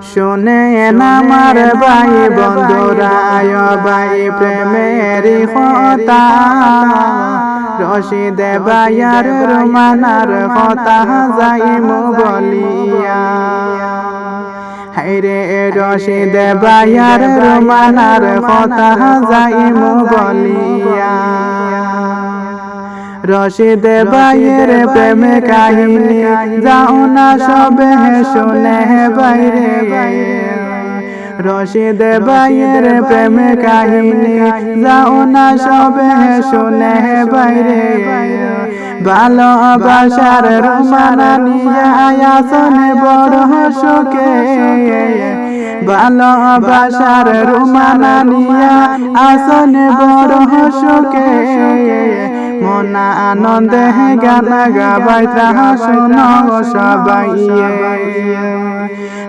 শুনেন আমার ভাই বন্ধুরা ভাই প্রেমের কথা রশিদ ভাইয়ার রুমানার কথা যাইমু বলিয়া হায়রে রশিদ ভাইয়ার রুমানার কথা যাইমু বলিয়া রশিদ ভাইয়ের প্রেম কাহিনী যাও না সবে শুনে বাইরে রশিদ ভাইয়ের প্রেম কাহিনী যাও না সবে শুনে বাইরে ভালোবাসার রুমানা নিয়ে আসনে বড় সুখে ভালোবাসার রুমানা নিয়ে আসনে বড় সুখে মনা আনন্দে গান গাবাই ত্রাহা শোনো সবাই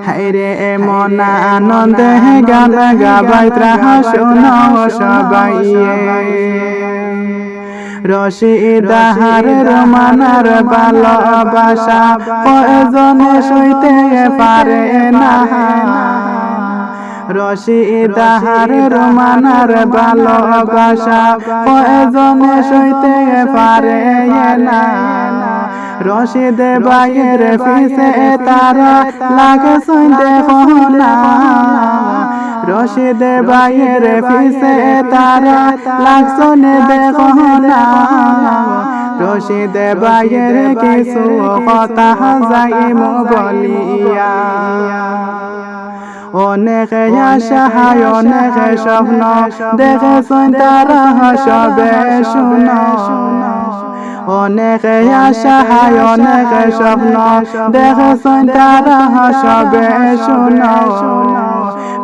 হায়রে মনা আনন্দে গান গাবাই ত্রাহা শোনো সবাই রশিদ হার রুমানার ভালোবাসা কয়জনে সইতে পারে না রশিদ হার রুমানার ভালোবাসা কয়জনে সইতে পারে না রশিদ ভাইয়ের পিছে তারা লাগে সইতে না রশিদ ভাইয়ের পিছে তারা লাগছনে দেখো না রশিদ ভাইয়ের কিছু কথা যাইমু বলিয়া অনেক আশা অনেক স্বপ্ন দেখেছেন তারা সবে শুনো অনেক আশা অনেক স্বপ্ন দেখেছেন তারা সবে শুনো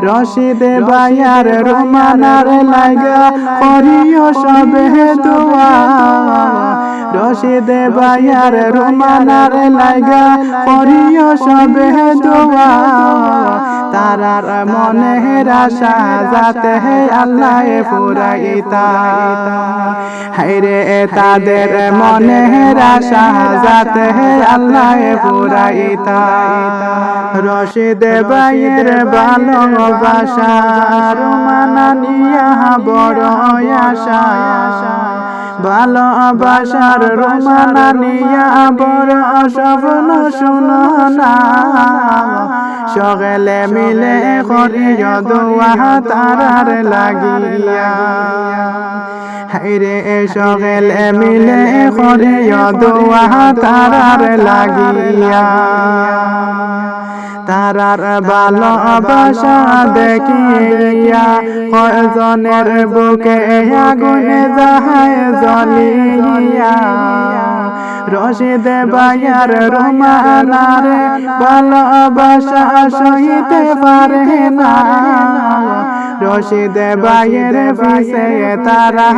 রশিদ ভাইয়ার রুমানার লাগা করিও সবে দোয়া রশিদ ভাইয়ার রুমানার লাগা করিও সবে দোয়া তারার মনের আশা যাতে আল্লাহ পুরাইতা হায়রে তাদের মনের আশা যাতে আল্লাহ পুরাইতা রশিদ ভাইয়ের ভালোবাসা রুমানা নিয়া বড় আশা ভালোবাসার রুমানা নিয়া বড় স্বপ্ন শুনো না সকলে মিলে করিও দোয়া তারার লাগিয়া হায়রে সকলে মিলে করিও দোয়া তারার লাগিয়া তারার ভালোবাসা দেখিয়া কয়জনের বুকে আগুনে যায় জ্বলিয়া রশিদ ভাইয়ার রুমানার ভালোবাসা সইতে পারে না রশিদ ভাইয়ের পিছে তারা